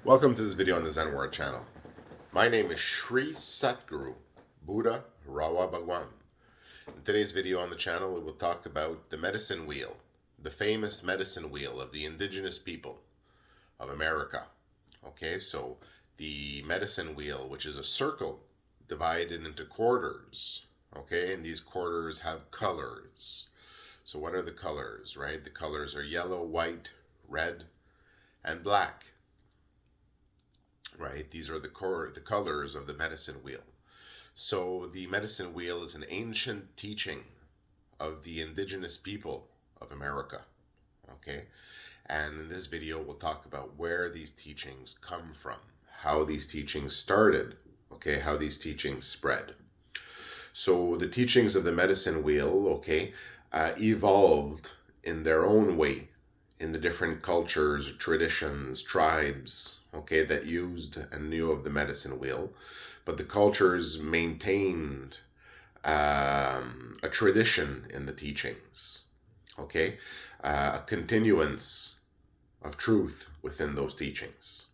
Welcome to this video on the Zen World channel. My name is Sri Satguru Buddha Rawa Bhagwan. In today's video on the channel, we will talk about the medicine wheel, the famous medicine wheel of the indigenous people of America. Okay, so the medicine wheel, which is a circle divided into quarters. Okay, and these quarters have colors. So what are the colors, right? The colors are yellow, white, red, and black. Right? These are the colors of the medicine wheel. So the medicine wheel is an ancient teaching of the indigenous people of America. Okay? And in this video, we'll talk about where these teachings come from, how these teachings started, okay, how these teachings spread. So the teachings of the medicine wheel, okay, evolved in their own way in the different cultures, traditions, tribes, okay, that used and knew of the medicine wheel. But the cultures maintained a tradition in the teachings, okay, a continuance of truth within those teachings.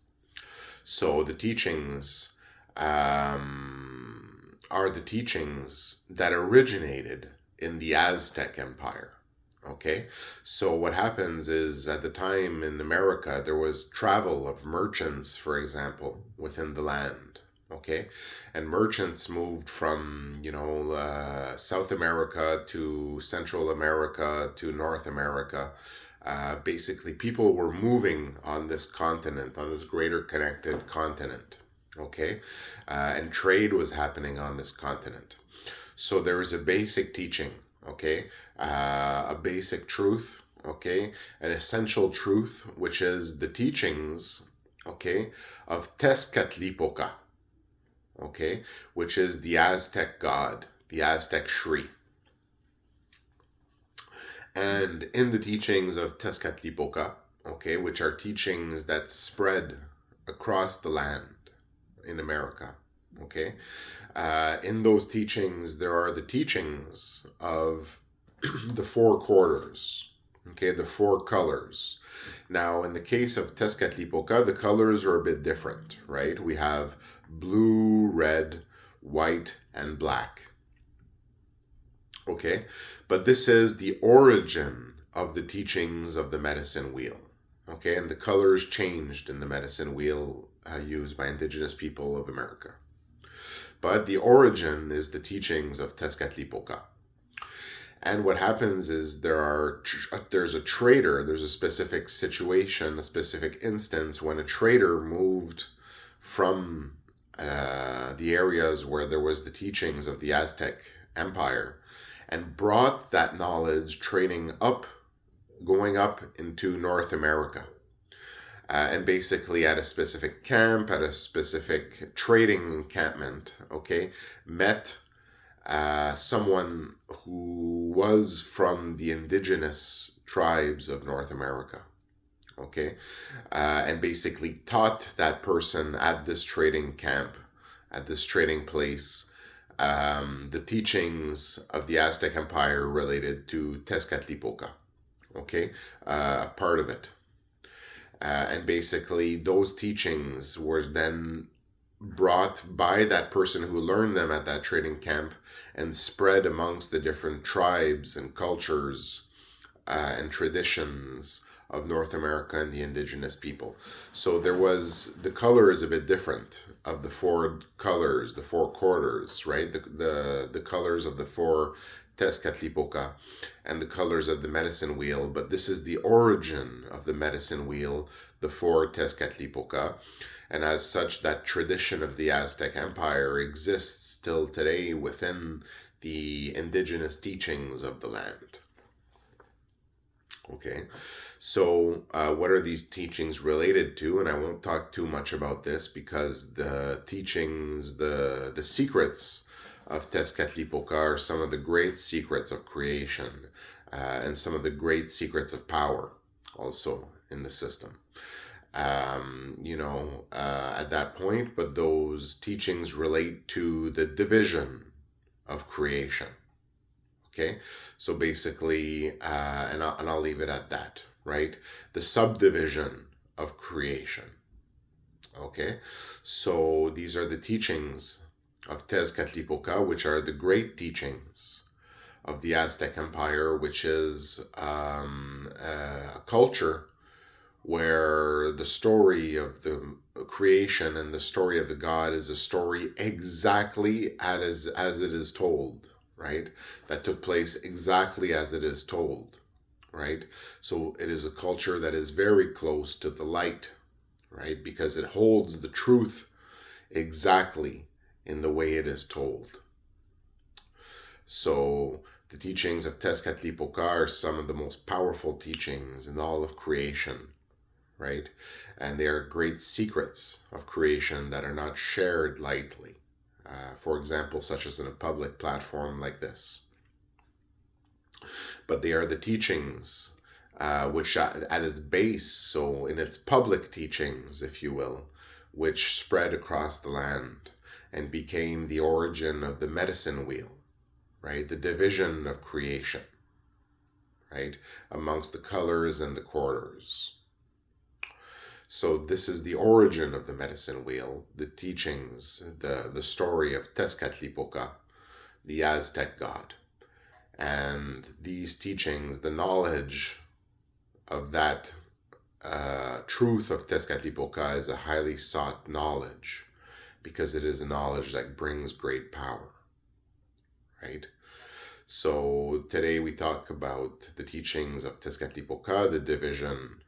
So the teachings are the teachings that originated in the Aztec Empire. Okay, so what happens is at the time in America, there was travel of merchants, for example, within the land. Okay, and merchants moved from, South America to Central America to North America. Basically, people were moving on this continent, on this greater connected continent. Okay, and trade was happening on this continent. So there is a basic teaching, okay, a basic truth, okay, an essential truth, which is the teachings, okay, of Tezcatlipoca, okay, which is the Aztec god, the Aztec Shri. And in the teachings of Tezcatlipoca, okay, which are teachings that spread across the land in America, okay, in those teachings, there are the teachings of the four quarters, okay, the four colors. Now, in the case of Tezcatlipoca, the colors are a bit different, right? We have blue, red, white, and black. Okay, but this is the origin of the teachings of the medicine wheel. Okay, and the colors changed in the medicine wheel used by indigenous people of America. But the origin is the teachings of Tezcatlipoca. And what happens is there's a trader, there's a specific situation, a specific instance when a trader moved from the areas where there was the teachings of the Aztec Empire and brought that knowledge trading up, going up into North America. And basically at a specific camp, at a specific trading encampment, okay, met someone who was from the indigenous tribes of North America, okay, and basically taught that person at this trading camp, at this trading place, the teachings of the Aztec Empire related to Tezcatlipoca, okay, part of it. And basically, those teachings were then brought by that person who learned them at that trading camp and spread amongst the different tribes and cultures and traditions of North America and the indigenous people. So the color is a bit different of the four colors, the four quarters, right? The colors of the four Tezcatlipoca and the colors of the medicine wheel, but this is the origin of the medicine wheel, the four Tezcatlipoca. And as such, that tradition of the Aztec Empire exists still today within the indigenous teachings of the land. Okay, so what are these teachings related to? And I won't talk too much about this because the teachings, the secrets of Tezcatlipoca are some of the great secrets of creation and some of the great secrets of power also in the system. At that point, but those teachings relate to the division of creation. Okay, so basically, and I'll leave it at that, right? The subdivision of creation. Okay, so these are the teachings of Tezcatlipoca, which are the great teachings of the Aztec Empire, which is a culture where the story of the creation and the story of the God is a story exactly as it is told, right? That took place exactly as it is told, right? So it is a culture that is very close to the light, right? Because it holds the truth exactly in the way it is told. So the teachings of Tezcatlipoca are some of the most powerful teachings in all of creation, right? And they are great secrets of creation that are not shared lightly. For example, such as in a public platform like this. But they are the teachings which, at its base, so in its public teachings, if you will, which spread across the land and became the origin of the medicine wheel, right? The division of creation, right? Amongst the colors and the quarters. So this is the origin of the medicine wheel, the teachings, the story of Tezcatlipoca, the Aztec god. And these teachings, the knowledge of that truth of Tezcatlipoca is a highly sought knowledge because it is a knowledge that brings great power, right? So today we talk about the teachings of Tezcatlipoca, the division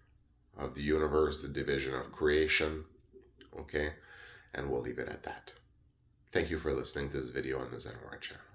of the universe, the division of creation, okay? And we'll leave it at that. Thank you for listening to this video on the Zen Word channel.